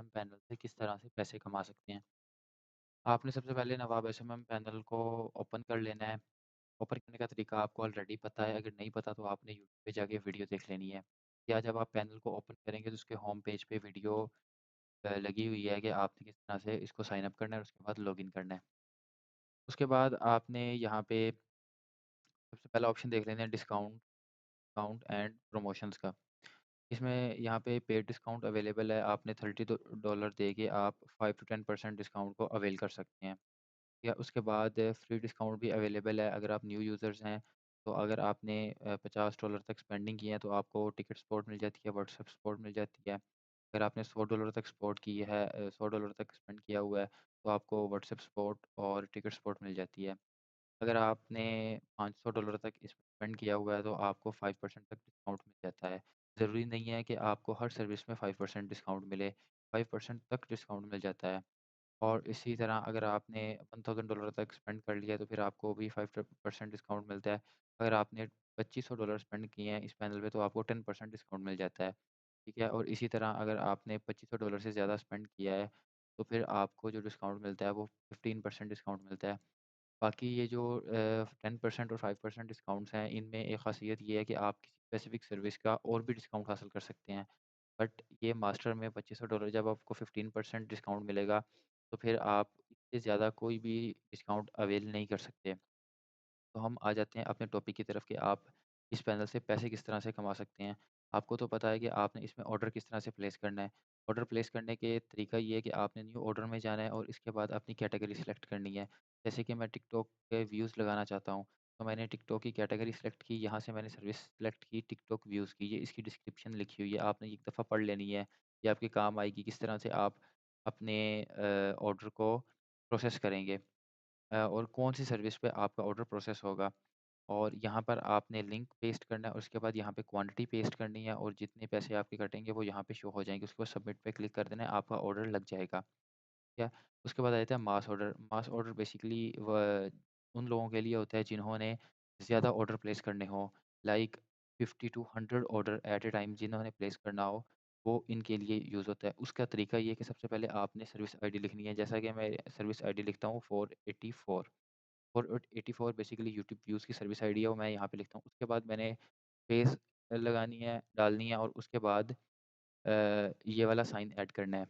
SMM panel से किस तरह से पैसे कमा सकते हैं। आपने सबसे पहले नवाब एसएमएम पैनल को ओपन कर लेना है। ओपन करने का तरीका आपको ऑलरेडी पता है, अगर नहीं पता तो आपने यूट्यूब पे जाके वीडियो देख लेनी है। या जब आप पैनल को ओपन करेंगे तो उसके होम पेज पे वीडियो लगी हुई है कि आपने किस तरह से इसको साइन अप करना है और उसके बाद लॉगिन करना है। उसके बाद आपने यहाँ पे सबसे पहला ऑप्शन देख लेना है डिस्काउंट काउंट एंड प्रमोशंस का। इसमें यहाँ पे पेड डिस्काउंट अवेलेबल है, आपने $30 दे के आप 5 to 10% डिस्काउंट को अवेल कर सकते हैं। या उसके बाद फ्री डिस्काउंट भी अवेलेबल है अगर आप न्यू यूज़र्स हैं, तो अगर आपने $50 तक स्पेंडिंग की है तो आपको टिकट सपोर्ट मिल जाती है, व्हाट्सएप सपोर्ट मिल जाती है। अगर आपने $100 तक सपोर्ट की है, $100 तक स्पेंड किया हुआ है, तो आपको व्हाट्सएप सपोर्ट और टिकट सपोर्ट मिल जाती है। अगर आपने $500 तक स्पेंड किया हुआ है तो आपको 5% तक डिस्काउंट मिल जाता है। ज़रूरी नहीं है कि आपको हर सर्विस में 5% डिस्काउंट मिले, 5% तक डिस्काउंट मिल जाता है। और इसी तरह अगर आपने $1000 तक स्पेंड कर लिया तो फिर आपको भी 5% डिस्काउंट मिलता है। अगर आपने $2500 स्पेंड किए हैं इस पैनल पे तो आपको 10% डिस्काउंट मिल जाता है। ठीक है? और इसी तरह अगर आपने $2500 से ज़्यादा स्पेंड किया है, तो फिर आपको जो डिस्काउंट मिलता है वो 15% डिस्काउंट मिलता है। बाकी ये जो 10% और 5% डिस्काउंट्स हैं, इनमें एक ख़ासियत ये है कि आप किसी स्पेसिफ़िक सर्विस का और भी डिस्काउंट हासिल कर सकते हैं। बट ये मास्टर में $2500 जब आपको 15% डिस्काउंट मिलेगा, तो फिर आप इससे ज़्यादा कोई भी डिस्काउंट अवेल नहीं कर सकते। तो हम आ जाते हैं अपने टॉपिक की तरफ कि आप इस पैनल से पैसे किस तरह से कमा सकते हैं। आपको तो पता है कि आपने इसमें ऑर्डर किस तरह से प्लेस करना है। ऑर्डर प्लेस करने के तरीका ये है कि आपने न्यू ऑर्डर में जाना है और इसके बाद अपनी कैटेगरी सेलेक्ट करनी है। जैसे कि मैं टिकटॉक के व्यूज़ लगाना चाहता हूँ, तो मैंने टिकटॉक की कैटेगरी सेलेक्ट की, यहाँ से मैंने सर्विस सेलेक्ट की टिकटॉक व्यूज़ की। ये इसकी डिस्क्रिप्शन लिखी हुई है, आपने एक दफ़ा पढ़ लेनी है। ये आपके काम आएगी किस तरह से आप अपने ऑर्डर को प्रोसेस करेंगे। और कौन-सी सर्विस पे आपका ऑर्डर प्रोसेस होगा और यहाँ पर आपने लिंक पेस्ट करना है और उसके बाद यहाँ पे क्वांटिटी पेस्ट करनी है और जितने पैसे आपके कटेंगे वो यहाँ पे शो हो जाएँगे। उसके बाद सबमिट पे क्लिक कर देना है, आपका ऑर्डर लग जाएगा। ठीक है? उसके बाद आ जाता है मास ऑर्डर। मास ऑर्डर बेसिकली उन लोगों के लिए होता है जिन्होंने ज़्यादा ऑर्डर प्लेस करने हों, like 50 to 100 order at a time जिन्होंने प्लेस करना हो, वो इनके लिए यूज़ होता है। उसका तरीका ये है कि सबसे पहले आपने सर्विस आईडी लिखनी है, जैसा कि मैं सर्विस आईडी लिखता हूँ 484। 484 बेसिकली यूट्यूब व्यूज़ की सर्विस आईडी है, वो मैं यहाँ पे लिखता हूँ। उसके बाद मैंने स्पेस लगानी है, डालनी है और उसके बाद ये वाला साइन ऐड करना है।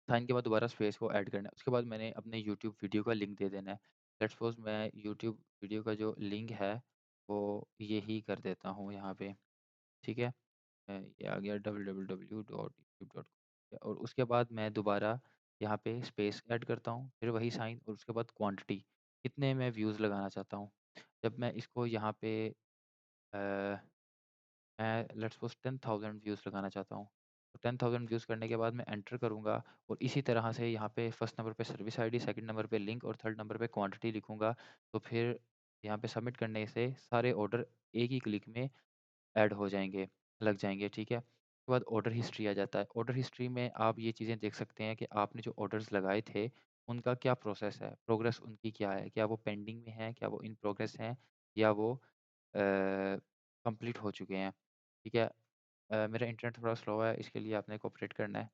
साइन के बाद दोबारा स्पेस को ऐड करना है। उसके बाद मैंने अपने यूट्यूब वीडियो का लिंक दे देना है। लेट्स सपोज़ मैं यूट्यूब वीडियो का जो लिंक है, वो यही कर देता हूँ यहाँ पे, ठीक है? ये आ गया www.youtube.com और उसके बाद मैं दोबारा यहाँ पे स्पेस ऐड करता हूँ, फिर वही साइन और उसके बाद क्वांटिटी, कितने मैं व्यूज़ लगाना चाहता हूँ। जब मैं इसको यहाँ पे अ, मैं लेट्स सपोज़ 10,000 व्यूज़ लगाना चाहता हूँ। तो 10,000 व्यूज़ करने के बाद मैं एंटर करूँगा और इसी तरह से यहाँ पे फर्स्ट नंबर पे सर्विस आईडी, सेकंड नंबर पे लिंक और थर्ड नंबर पे क्वांटिटी लिखूँगा। तो फिर यहाँ पे सबमिट करने से सारे ऑर्डर एक ही क्लिक में ऐड हो जाएँगे, लग जाएँगे, ठीक है? उसके बाद ऑर्डर हिस्ट्री आ जाता है। ऑर्डर हिस्ट्री में आप ये चीज़ें देख सकते हैं कि आपने जो ऑर्डर्स लगाए थे, उनका क्या प्रोसेस है, प्रोग्रेस उनकी क्या है? क्या वो पेंडिंग में है, क्या वो इन प्रोग्रेस हैं या वो कंप्लीट हो चुके हैं, ठीक है? मेरा इंटरनेट थोड़ा स्लो है, इसके लिए आपने कोऑपरेट करना है।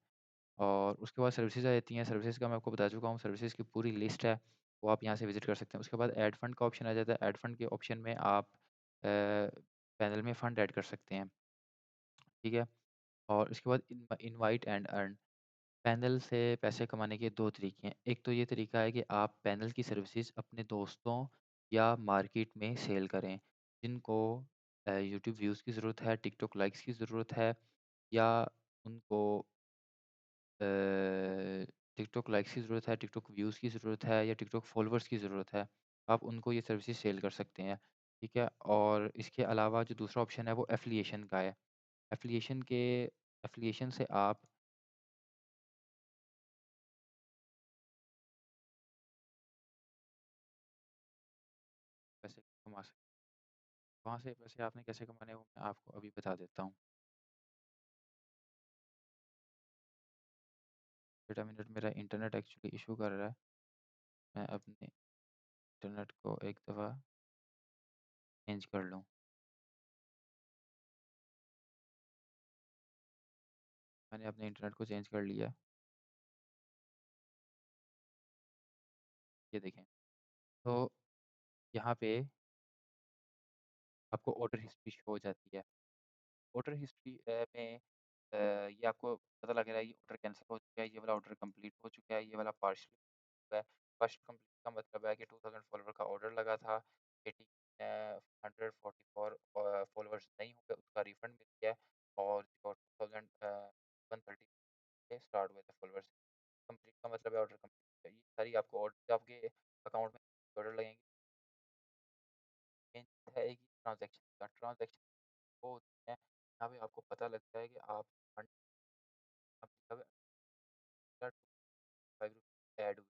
और उसके बाद सर्विसेज़ आ जाती हैं, सर्विसेज़ का मैं आपको बता चुका हूँ, सर्विसेज़ की पूरी लिस्ट है, वो आप यहाँ से विज़िट कर सकते हैं। उसके बाद ऐड फंड का ऑप्शन आ जाता है, ऐड फंड के ऑप्शन में आप पैनल में फ़ंड ऐड कर सकते हैं, ठीक है? और उसके बाद इनवाइट एंड अर्न, पैनल से पैसे कमाने के 2 तरीके हैं। एक तो ये तरीका है कि आप पैनल की सर्विसेज़ अपने दोस्तों या मार्केट में सेल करें, जिनको यूट्यूब व्यूज़ की ज़रूरत है, टिकटॉक लाइक्स की ज़रूरत है या उनको अ, टिकटॉक लाइक्स की ज़रूरत है, टिकटॉक व्यूज़ की ज़रूरत है या टिकटॉक फॉलोवर्स की ज़रूरत है, आप उनको ये सर्विसेज़ सेल कर सकते हैं, ठीक है? और इसके अलावा जो दूसरा ऑप्शन है वो एफ़िलिएशन का है। एफ़िलिएशन के एफ़िलिएशन से आप पैसे कमा सकते हैं। वहाँ से पैसे आपने कैसे कमाने हैं वो मैं आपको अभी बता देता हूँ। वेट अ मिनट, मेरा इंटरनेट एक्चुअली इश्यू कर रहा है। मैं अपने इंटरनेट को एक दफ़ा चेंज कर लूँ। मैंने अपने इंटरनेट को चेंज कर लिया। ये देखें। तो यहाँ पे आपको ऑर्डर हिस्ट्री शो हो जाती है। ऑर्डर हिस्ट्री में ये आपको पता लग रहा है ये ऑर्डर कैंसल हो चुका है, ये वाला ऑर्डर कंप्लीट हो चुका है, ये वाला पार्शियल है। पार्शियल कंप्लीट का मतलब है कि 2000 फॉलोवर का ऑर्डर लगा था, 80 144 फॉलोवर्स नहीं हुए, उसका रिफंड मिल गया है और जो 2000 130 पे स्टार्ट हुए थे फॉलोवर्स। कंप्लीट का मतलब है ऑर्डर कंप्लीट है। ये सारी आपको ऑर्डर आपके अकाउंट में ऑर्डर लगेंगे। मेन है एक ट्रांज़ैक्शन का, ट्रांज़ैक्शन वो होती है, यहाँ पे आपको पता लगता है कि आप फंड अब ₹5 ऐड हुए।